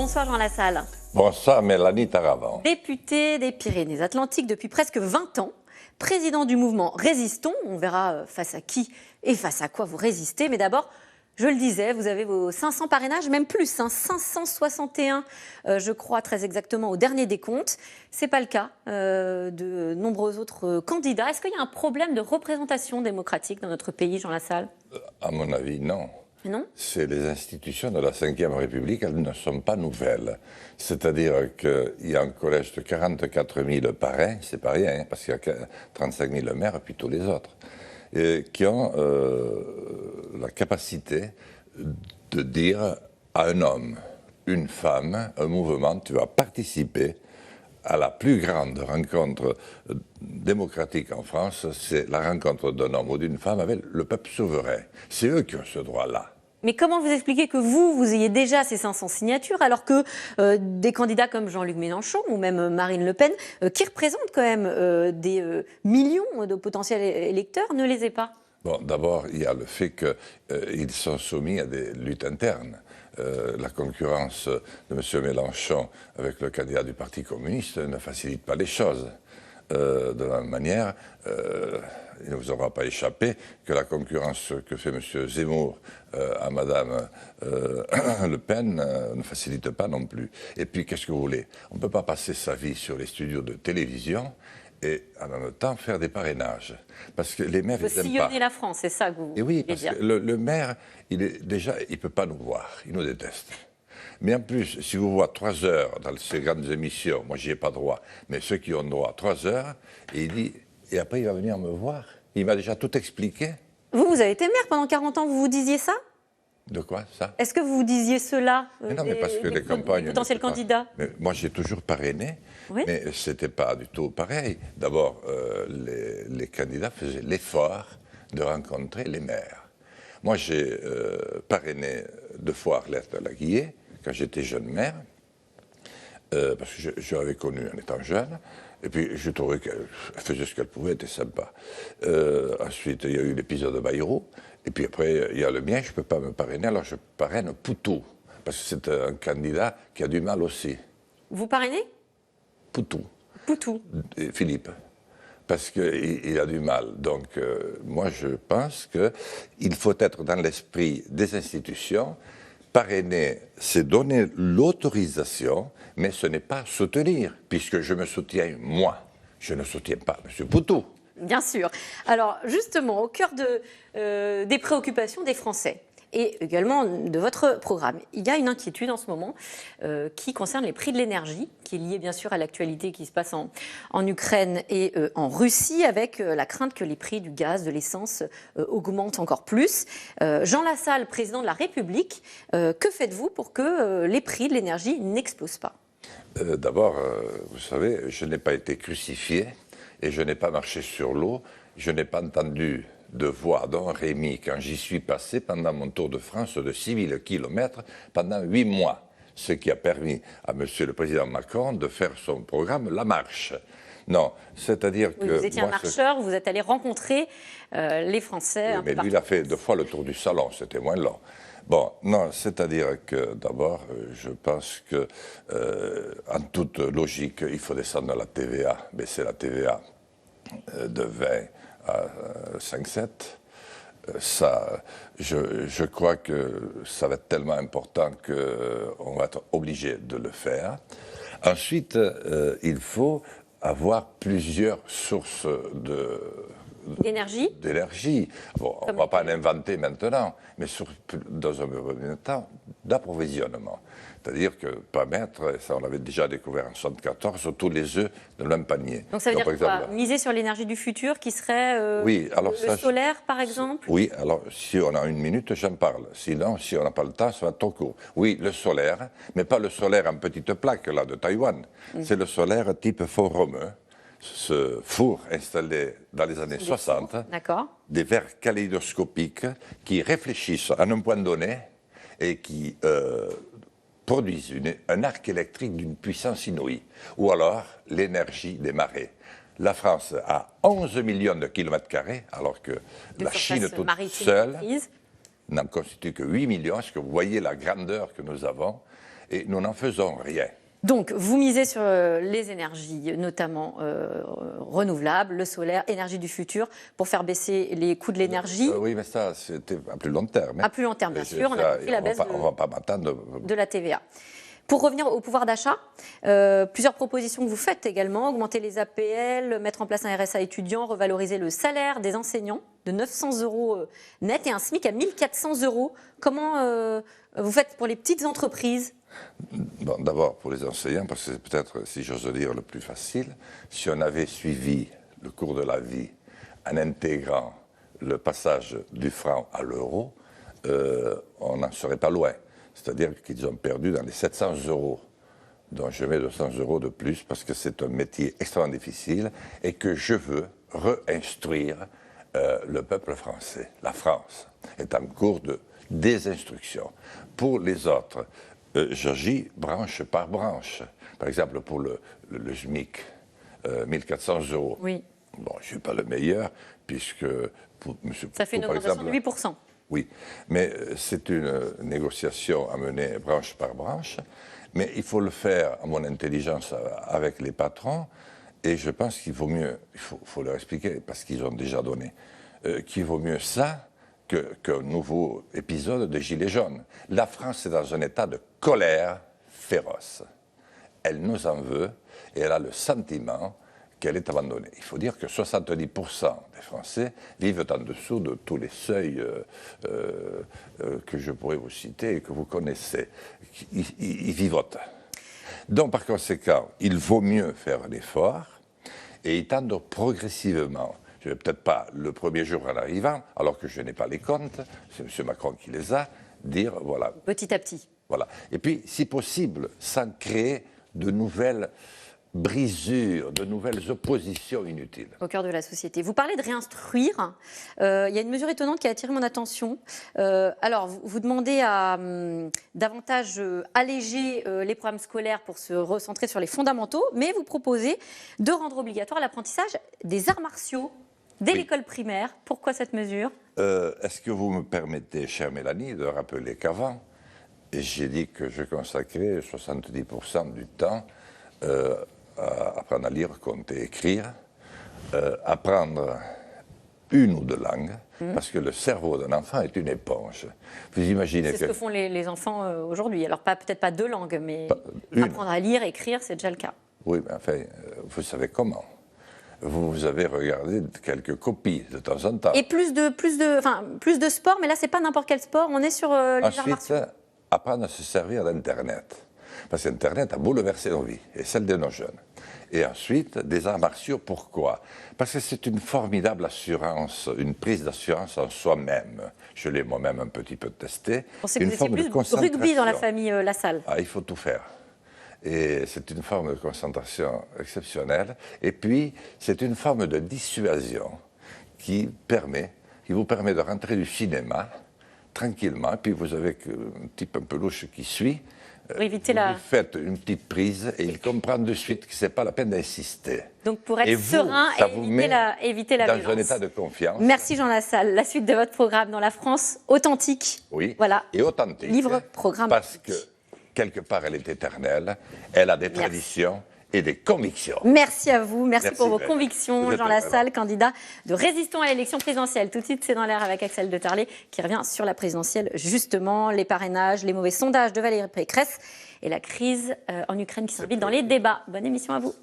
Bonsoir Jean Lassalle. Bonsoir Mélanie Taravant. Député des Pyrénées-Atlantiques depuis presque 20 ans, président du mouvement Résistons. On verra face à qui et face à quoi vous résistez. Mais d'abord, je le disais, vous avez vos 500 parrainages, même plus, 561, je crois très exactement, au dernier décompte. Ce n'est pas le cas de nombreux autres candidats. Est-ce qu'il y a un problème de représentation démocratique dans notre pays, Jean Lassalle ? À mon avis, non. Non ? C'est les institutions de la Ve République, elles ne sont pas nouvelles. C'est-à-dire qu'il y a un collège de 44 000 parrains, c'est pas rien, parce qu'il y a 35 000 maires, puis tous les autres, qui ont la capacité de dire à un homme, une femme, un mouvement, tu vas participer à la plus grande rencontre démocratique en France, c'est la rencontre d'un homme ou d'une femme avec le peuple souverain. C'est eux qui ont ce droit-là. Mais comment vous expliquez que vous ayez déjà ces 500 signatures, alors que des candidats comme Jean-Luc Mélenchon ou même Marine Le Pen, qui représentent quand même des millions de potentiels électeurs, ne les aient pas ? Bon, d'abord, il y a le fait qu'ils sont soumis à des luttes internes. La concurrence de M. Mélenchon avec le candidat du Parti communiste ne facilite pas les choses. De la même manière, il ne vous aura pas échappé que la concurrence que fait M. Zemmour à Mme Le Pen ne facilite pas non plus. Et puis, qu'est-ce que vous voulez ? On ne peut pas passer sa vie sur les studios de télévision et en même temps faire des parrainages. Parce que les maires, ils n'aiment pas. Sillonner la France, c'est ça que vous et oui, voulez parce dire. que le maire, il ne peut pas nous voir, il nous déteste. Mais en plus, si vous voyez 3 heures dans ces grandes émissions, moi j'y ai pas droit, mais ceux qui ont droit, 3 heures, et il dit, et après il va venir me voir. Il m'a déjà tout expliqué. Vous avez été maire pendant 40 ans, vous vous disiez ça ? De quoi, ça ? Est-ce que vous vous disiez cela Non, mais parce que les campagnes... potentiels candidats ? Mais moi, j'ai toujours parrainé, oui. Mais ce n'était pas du tout pareil. D'abord, les candidats faisaient l'effort de rencontrer les maires. Moi, j'ai parrainé 2 fois Arlette Laguillet, quand j'étais jeune maire, parce que je l'avais connue en étant jeune, et puis je trouvais qu'elle faisait ce qu'elle pouvait, elle était sympa. Ensuite, il y a eu l'épisode de Bayrou, et puis après, il y a le mien, je ne peux pas me parrainer, alors je parraine Poutou, parce que c'est un candidat qui a du mal aussi. Vous parrainez ? Poutou. Poutou. Et Philippe. Parce qu'il a du mal. Donc, moi, je pense qu'il faut être dans l'esprit des institutions. Parrainer, c'est donner l'autorisation, mais ce n'est pas soutenir, puisque je me soutiens moi. Je ne soutiens pas M. Poutou. Bien sûr. Alors, justement, au cœur des préoccupations des Français, et également de votre programme, il y a une inquiétude en ce moment qui concerne les prix de l'énergie, qui est liée bien sûr à l'actualité qui se passe en Ukraine et en Russie, avec la crainte que les prix du gaz, de l'essence augmentent encore plus. Jean Lassalle, président de la République, que faites-vous pour que les prix de l'énergie n'explosent pas ? D'abord, vous savez, je n'ai pas été crucifié et je n'ai pas marché sur l'eau, je n'ai pas entendu de voix dont Rémi, quand j'y suis passé pendant mon tour de France de 6 000 kilomètres pendant 8 mois, ce qui a permis à M. le Président Macron de faire son programme La Marche. Non, c'est-à-dire que... Vous étiez un marcheur, vous êtes allé rencontrer les Français. Oui, mais lui, il a fait 2 fois le tour du salon, c'était moins long. Bon, non, c'est-à-dire que d'abord, je pense que, en toute logique, il faut descendre la TVA, baisser la TVA de 20 à 5,7. Ça, je crois que ça va être tellement important qu'on va être obligé de le faire. Ensuite, il faut avoir plusieurs sources d'énergie. Bon, on ne va pas en inventer maintenant, mais dans un premier temps, d'approvisionnement. C'est-à-dire que pas mettre, ça on l'avait déjà découvert en 1974, tous les œufs dans le même panier. Donc ça veut dire quoi ? Miser sur l'énergie du futur qui serait oui, alors le solaire par exemple ? Oui, alors si on a 1 minute, j'en parle. Sinon, si on n'a pas le temps, ça va être trop court. Oui, le solaire, mais pas le solaire en petite plaque là, de Taïwan. C'est le solaire type four romeu. Ce four installé dans les années 60, des verres kaléidoscopiques qui réfléchissent à un point donné et qui produisent un arc électrique d'une puissance inouïe. Ou alors l'énergie des marées. La France a 11 millions de kilomètres carrés, alors que la Chine toute seule n'en constitue que 8 millions. Est-ce que vous voyez la grandeur que nous avons ? Et nous n'en faisons rien. Donc, vous misez sur les énergies, notamment renouvelables, le solaire, énergie du futur, pour faire baisser les coûts de l'énergie. Oui, mais ça, c'était à plus long terme. À plus long terme, bien sûr. On a compris la baisse de la TVA. Pour revenir au pouvoir d'achat, plusieurs propositions que vous faites également, augmenter les APL, mettre en place un RSA étudiant, revaloriser le salaire des enseignants de 900 € net et un SMIC à 1 400 €. Comment vous faites pour les petites entreprises ? Bon, d'abord pour les enseignants, parce que c'est peut-être, si j'ose dire, le plus facile. Si on avait suivi le cours de la vie en intégrant le passage du franc à l'euro, on n'en serait pas loin. C'est-à-dire qu'ils ont perdu dans les 700 €, dont je mets 200 € de plus, parce que c'est un métier extrêmement difficile et que je veux réinstruire le peuple français. La France est en cours de désinstruction. Pour les autres, j'agis branche par branche. Par exemple, pour le SMIC, 1 400 €. Oui. Bon, je ne suis pas le meilleur, puisque... Ça fait une augmentation de 8%. Oui, mais c'est une négociation à mener branche par branche. Mais il faut le faire à mon intelligence avec les patrons. Et je pense qu'il vaut mieux, il faut leur expliquer, parce qu'ils ont déjà donné, qu'il vaut mieux ça qu'un nouveau épisode de Gilets jaunes. La France est dans un état de colère féroce. Elle nous en veut et elle a le sentiment qu'elle est abandonnée. Il faut dire que 70% des Français vivent en dessous de tous les seuils que je pourrais vous citer et que vous connaissez. Ils vivotent. Donc, par conséquent, il vaut mieux faire l'effort et étendre progressivement. Je ne vais peut-être pas, le premier jour en arrivant, alors que je n'ai pas les comptes, c'est M. Macron qui les a, dire, voilà. Petit à petit. Voilà. Et puis, si possible, sans créer de nouvelles brisures, de nouvelles oppositions inutiles. Au cœur de la société. Vous parlez de réinstruire. Il y a une mesure étonnante qui a attiré mon attention. Alors, vous demandez à davantage alléger les programmes scolaires pour se recentrer sur les fondamentaux, mais vous proposez de rendre obligatoire l'apprentissage des arts martiaux dès l'école primaire. Pourquoi cette mesure ? Est-ce que vous me permettez, chère Mélanie, de rappeler qu'avant, j'ai dit que je consacrais 70% du temps à apprendre à lire, compter, écrire, apprendre une ou deux langues, parce que le cerveau d'un enfant est une éponge. Vous imaginez c'est ce que font les enfants aujourd'hui. Alors peut-être pas deux langues, mais apprendre à lire, écrire, c'est déjà le cas. Oui, mais enfin, vous savez comment. Vous avez regardé quelques copies de temps en temps. Et plus de sport, mais là c'est pas n'importe quel sport. On est sur les arts martiaux. Ensuite, apprendre à se servir d'Internet. Parce qu'Internet a bouleversé nos vies, et celles de nos jeunes. Et ensuite, des arts martiaux, pourquoi ? Parce que c'est une formidable assurance, une prise d'assurance en soi-même. Je l'ai moi-même un petit peu testé. On sait que vous étiez plus rugby dans la famille Lassalle. Ah, il faut tout faire. Et c'est une forme de concentration exceptionnelle. Et puis, c'est une forme de dissuasion qui vous permet de rentrer du cinéma tranquillement. Et puis, vous avez un type un peu louche qui suit. Vous faites une petite prise et il comprend de suite que ce n'est pas la peine d'insister. Donc pour être serein et éviter la violence. Dans un état de confiance. Merci Jean Lassalle. La suite de votre programme dans la France authentique. Oui, voilà. Et authentique. Livre, programme. Parce que quelque part elle est éternelle, elle a des traditions et des convictions. Merci à vous, merci pour vos convictions. Jean Lassalle, candidat de Résistons à l'élection présidentielle. Tout de suite, c'est dans l'air avec Axel de Tarlé qui revient sur la présidentielle, justement, les parrainages, les mauvais sondages de Valérie Pécresse et la crise en Ukraine qui s'invite dans les débats. Bonne émission à vous.